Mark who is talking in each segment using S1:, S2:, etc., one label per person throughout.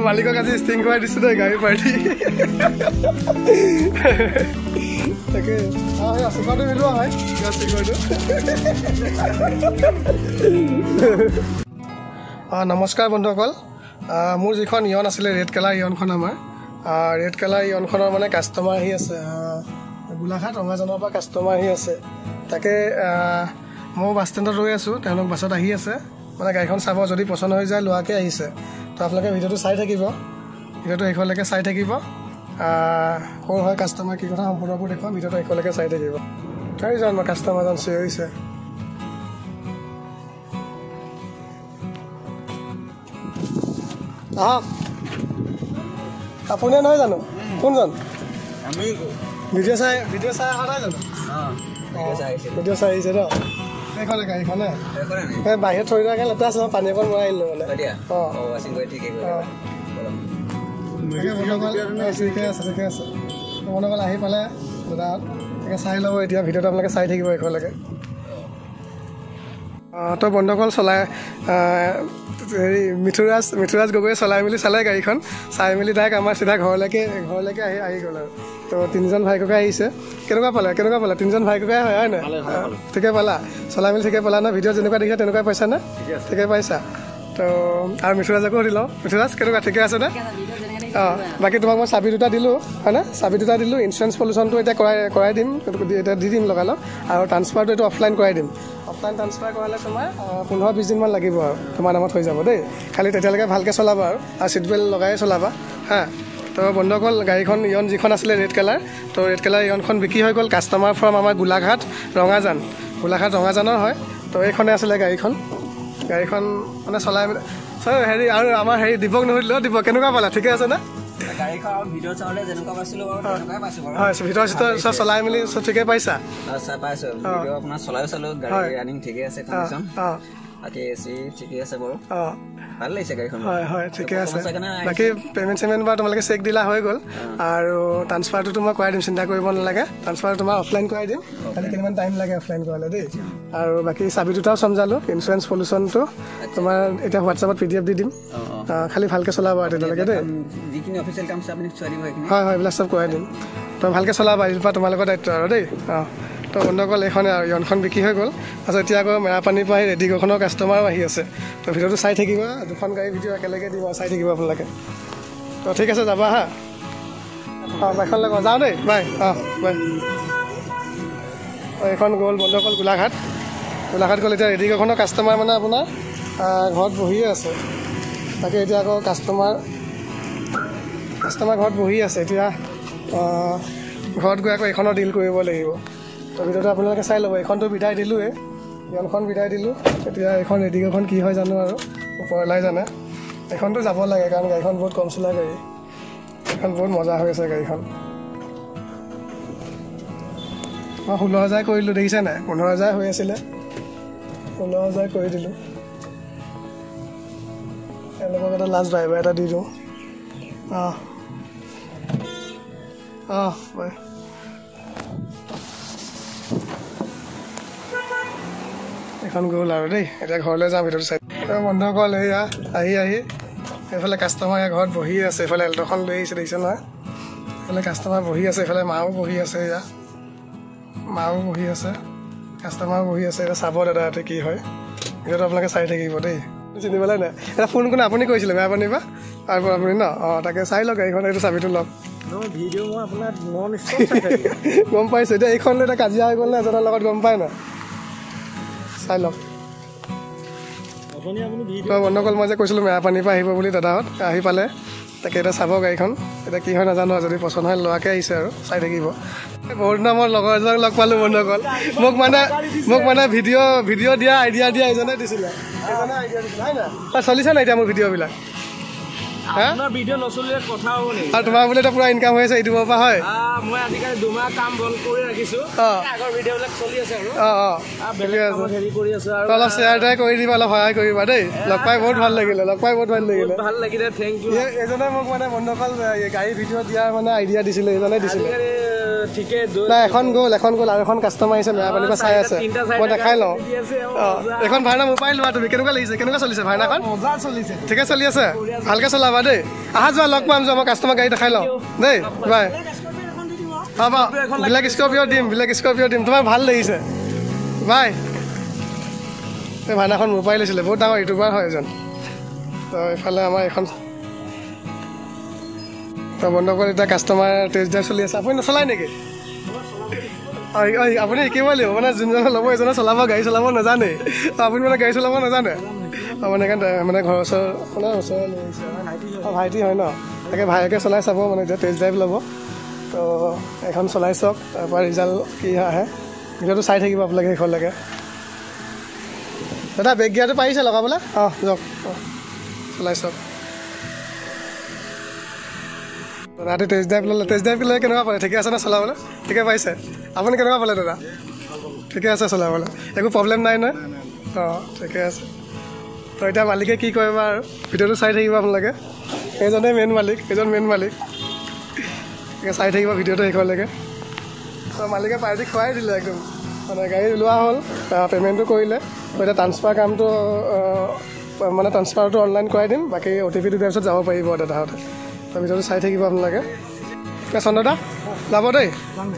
S1: মালিকক আজি ষ্টিং খুৱাই দিছো দেই গাড়ী পাৰ্টি তাকে চুকাটো মিলোৱা হয় নমস্কাৰ বন্ধুসকল মোৰ যিখন ইয়ন আছিলে ৰেড কালাৰ ইয়নখন আমাৰ ৰেড কালাৰ ইয়নখনৰ মানে কাষ্টমাৰ আহি আছে গোলাঘাট ৰঙাজানৰ পৰা কাষ্টমাৰ আহি আছে তাকে মই বাছ ষ্টেণ্ডত ৰৈ আছোঁ তেওঁলোক বাছত আহি আছে মানে গাড়ীখন চাব যদি পচন্দ হৈ যায় লোৱাকৈ আহিছে তো আপোনালোকে ভিডিঅ'টো চাই থাকিব ভিডিঅ'টো শেষলৈকে চাই থাকিব ক'ৰ হয় কাষ্টমাৰ কি কথা সম্পূৰ্ণবোৰ দেখুৱাম ভিডিঅ'টো শেষলৈকে চাই থাকিব চাৰিজন মই কাষ্টমাৰজন চিঞৰিছে আহক আপুনিয়ে নহয় জানো কোনজন ভিডিঅ' চাই অহা নাই জানো ভিডিঅ' চাই আহিছে ন এইখনে গাড়ীখনে বাহিৰত থৈ দিয়াকৈ লেতেৰা আছে পানী অকণ মৰাই আহিলোঁ মানে ঠিকে আছে বন্ধুসকল আহি পালে দাদাহঁত তাকে চাই ল'ব এতিয়া ভিডিঅ'টো আপোনালোকে চাই থাকিব শেষলৈকে তো বন্ধুসকল চলাই হেৰি মিথুৰাজ গগৈয়ে চলাই মেলি চালে গাড়ীখন চাই মেলি তাইক আমাৰ চিধা ঘৰলৈকে আহি গ'ল আৰু তো তিনিজন ভাই ককাই আহিছে কেনেকুৱা পালে তিনিজন ভাই ককাই হয় নাই ঠিকে পালা চলাই মেলি ঠিকে পালা ন ভিডিঅ' যেনেকুৱা দেখিছা তেনেকুৱাই পাইছা নে ঠিকে পাইছা তো আৰু মিথুৰাজকো সুধিলোঁ মিথুৰাজ কেনেকুৱা ঠিকে আছেনে বাকী তোমাক মই চাবি দুটা দিলোঁ হয়নে চাবি দুটা দিলোঁ ইঞ্চুৰেঞ্চ পলিউশ্যনটো এতিয়া কৰাই দিম এতিয়া দি দিম লগালগ আৰু ট্ৰান্সফাৰটো এইটো অফলাইন কৰাই দিম অফলাইন ট্ৰান্সফাৰ কৰালে তোমাৰ 15-20 দিনমান লাগিব আৰু তোমাৰ নামত হৈ যাব দেই খালি তেতিয়ালৈকে ভালকৈ চলাবা আৰু চিট বেল্ট লগাই চলাবা হা তো বন্ধুসকল গাড়ীখন ইয়ন যিখন আছিলে ৰেড কালাৰ তো ৰেড কালাৰ ইয়নখন বিক্ৰী হৈ গ'ল কাষ্টমাৰ ফ্ৰম আমাৰ গোলাঘাট ৰঙাজানৰ হয় তো এইখনে আছিলে গাড়ীখন মানে চলাই হেৰি আৰু আমাৰ হেৰি দীপক নুসুধিলেও দীপক কেনেকুৱা পালা ঠিকে আছে নে হয় ভিতৰত চব চলাই মেলি চব ঠিকে পাইছা হয় ঠিকে আছে বাকী পে'মেণ্ট চেমেণ্ট বাৰু তোমালোকে চেক দিলা হৈ গ'ল আৰু ট্ৰান্সফাৰটো মই কৰাই দিম চিন্তা কৰিব নালাগে ট্ৰান্সফাৰ তোমাৰ অফলাইন কৰাই দিম খালি কিমান টাইম লাগে অফলাইন কৰালে দেই আৰু বাকী চাবি দুটাও চমজালোঁ ইঞ্চুৰেঞ্চ পলিউশ্যনটো তোমাৰ এতিয়া হোৱাটছআপত PDF দি দিম খালি ভালকৈ চলাবা আৰু তেতিয়ালৈকে দেই হয় এইবিলাক চব কৰাই দিম তো ভালকৈ চলাবা এইটোৰ পৰা তোমালোকৰ দায়িত্ব আৰু দেই তো বন্ধুসকল এইখনে আৰু ইয়নখন বিক্ৰী হৈ গ'ল তাৰপিছত এতিয়া আকৌ মেৰাপানীৰ পৰা আহি ৰেডিগখনৰ কাষ্টমাৰো আহি আছে তো ভিডিঅ'টো চাই থাকিবা দুখন গাড়ী ভিডিঅ' একেলগে দিম আৰু চাই থাকিব আপোনালোকে তো ঠিক আছে যাবা হা বাইকখন লগত যাওঁ দেই বাই বাই এইখন গ'ল বন্ধুসকল গোলাঘাট গ'ল এতিয়া ৰেডিগখনৰ কাষ্টমাৰ মানে আপোনাৰ ঘৰত বহিয়ে আছে তাকে এতিয়া আকৌ কাষ্টমাৰ ঘৰত বহি আছে এতিয়া ঘৰত গৈ আকৌ এইখনৰ ডিল কৰিব লাগিব তো ভিডিঅ'টো আপোনালোকে চাই ল'ব এইখনটো বিদায় দিলোঁৱেই ইয়নখন বিদায় দিলোঁ এতিয়া এইখন ৰেডিগখন কি হয় জানো আৰু ওপৰলাই জানে এইখনটো যাব লাগে কাৰণ গাড়ীখন বহুত কম চলা গাড়ী এইখন বহুত মজা হৈ আছে গাড়ীখন মই 16,000 কৰিলোঁ দেখিছে নাই 15,000 হৈ আছিলে 16,000 কৰি দিলোঁ এওঁলোকক এটা লাষ্ট ড্ৰাইভাৰ এটা দি দিওঁ বাই এখন গ'ল আৰু দেই এতিয়া ঘৰলৈ যাম ভিতৰটো চাই বন্ধুসকল এয়া আহি এইফালে কাষ্টমাৰ ঘৰত বহি আছে এইফালে এল্ট'খন লৈ আহিছে দেখিছে নহয় এইফালে কাষ্টমাৰ বহি আছে এইফালে মাও বহি আছে এয়া কাষ্টমাৰো বহি আছে এতিয়া চাব দাদা ইয়াতে কি হয় ভিডিঅ'টো আপোনালোকে চাই থাকিব দেই চিনি পেলাই নাই এটা ফোন কোনে আপুনি কৰিছিলে মেৰাপানীৰ পৰা আৰু আপুনি ন তাকে চাই লওক গাড়ীখন এইটো চাবিটো লওক গম পাইছোঁ এতিয়া এইখন লৈ এটা কাজিয়া হৈ গ'ল নে এজনৰ লগত গম পায় না চাই লওক বন্ধুসকল মই যে কৈছিলোঁ মেৰাপানীৰ পৰা আহিব বুলি দাদাহঁত আহি পালে তাকে এতিয়া চাব গাড়ীখন এতিয়া কি হয় নাজানো যদি পচন্দ হয় লোৱাকৈ আহিছে আৰু চাই থাকিব বহুত দিনৰ মই লগৰ এজনক লগ পালোঁ বন্ধুসকল মোক মানে ভিডিঅ' দিয়া আইডিয়া এজনে দিছিলে চলিছে নাই এতিয়া মোৰ ভিডিঅ'বিলাক আৰু তোমাৰ বোলে এতিয়া পুৰা ইনকাম হৈ আছে ইউটিউবৰ পৰা হয় অলপ শ্বেয়াৰ ট্ৰাই কৰি দিবা অলপ সহায় কৰিবা দেই লগ পাই বহুত ভাল লাগিলে এজনে মোক মানে বন্ধুসকল গাড়ী ভিডিঅ' দিয়াৰ মানে আইডিয়া দিছিলে এজনে দিছিলে
S2: ঠিকে
S1: নাই এখন গ'ল আৰু এখন কাষ্টমাৰ আহিছে মেৰাপানীৰ পৰা চাই আছে মই দেখাই লওঁ এখন ভাইনা মোবাইল লোৱা তুমি কেনেকুৱা লাগিছে কেনেকুৱা চলিছে ভাইনাখন
S2: মজা চলিছে
S1: ঠিকে চলি আছে ভালকৈ চলাবা দেই আহা যোৱা লগ পাম যোৱা মই কাষ্টমাৰ গাড়ী দেখাই লওঁ দেই বাই হ'ব ব্লেক স্কৰ্পিঅ' দিম তোমাৰ ভাল লাগিছে বাই এই ভাইনাখন মোবাইল লৈছিলে বহুত ডাঙৰ ইউটিউবাৰ হয় এজন তো এইফালে আমাৰ এখন তো বন্ধুসকল এতিয়া কাষ্টমাৰ টেষ্ট ড্ৰাইভ চলি আছে আপুনি নচলায় নেকি আপুনি শিকিব লাগিব মানে যোনজনে ল'ব এজনে চলাব গাড়ী চলাব নাজানে আপুনি মানে গাড়ী চলাব নাজানে মানে মানে ঘৰৰ ওচৰৰ ভাইটি হয় ন তাকে ভায়েকে চলাই চাব মানে এতিয়া টেষ্ট ড্ৰাইভ ল'ব তো এখন চলাই চাওক তাৰপৰা ৰিজাল্ট কি আহে ভিডিঅ'টো চাই থাকিব আপোনালোকে শেষলৈকে দাদা বেক গিয়াৰটো পাৰিছে লগাবলৈ যাওক চলাই চাওক ৰাতি টেষ্ট ড্ৰাইভ ল'লে কেনেকুৱা পালে ঠিকে আছে নে চলাবলৈ ঠিকে পাইছে আপুনি কেনেকুৱা পালে দাদা ঠিকে আছে চলাবলৈ একো প্ৰব্লেম নাই নহয় ঠিকে আছে তো এতিয়া মালিকে কি কৰিব আৰু ভিডিঅ'টো চাই থাকিব আপোনালোকে এইজনে মেইন মালিক চাই থাকিব ভিডিঅ'টো শেষলৈকে তো মালিকে পাৰ্টি খুৱাই দিলে একদম মানে গাড়ী লোৱা হ'ল পে'মেণ্টটো কৰিলে এতিয়া ট্ৰান্সফাৰ কামটো মানে ট্ৰান্সফাৰটো অনলাইন কৰাই দিম বাকী OTP-টো দিয়াৰ পিছত যাব পাৰিব দাদাহঁতে তো ভিডিঅ'টো চাই থাকিব আপোনালোকে চন্দ্ৰদা যাব দেই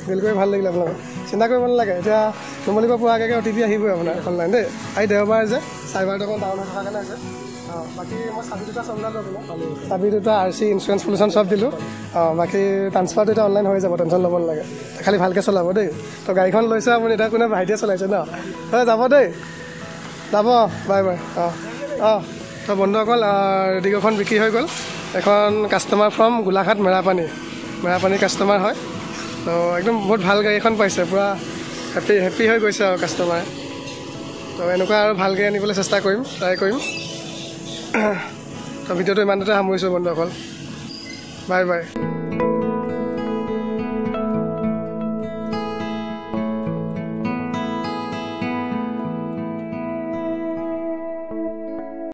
S1: বিল কৰি ভাল লাগিলে আপোনালোকে চিন্তা কৰিব নালাগে এতিয়া নুমলীৰ পৰা পোৱাৰ আগে OTP আহিবই আপোনাৰ অনলাইন দেই আজি দেওবাৰ যে চাইবাৰটো অকণ ডাউন হৈ থকাৰ কাৰণে আছে বাকী মই চাবি দুটা চম্ভালো চাবি দুটা RC ইঞ্চুৰেঞ্চ পলিউশ্যন চব দিলোঁ বাকী ট্ৰান্সফাৰটো এতিয়া অনলাইন হৈ যাব টেনশ্যন ল'ব নালাগে খালি ভালকৈ চলাব দেই তো গাড়ীখন লৈছে আপুনি এতিয়া কোনে ভাইটিয়ে চলাইছে ন যাব দেই যাব বাই তো বন্ধুসকল ৰেডিঅ'খন বিক্ৰী হৈ গ'ল এখন customer from Golaghat Merapani customer হয় তো একদম বহুত ভাল গাড়ী এখন পাইছে পূৰা হেপী হৈ গৈছে আৰু কাষ্টমাৰে তো এনেকুৱা আৰু ভাল গাড়ী আনিবলৈ চেষ্টা কৰিম ট্ৰাই কৰিম তো ভিডিঅ'টো ইমানতে সামৰিছোঁ বন্ধুসকল বাই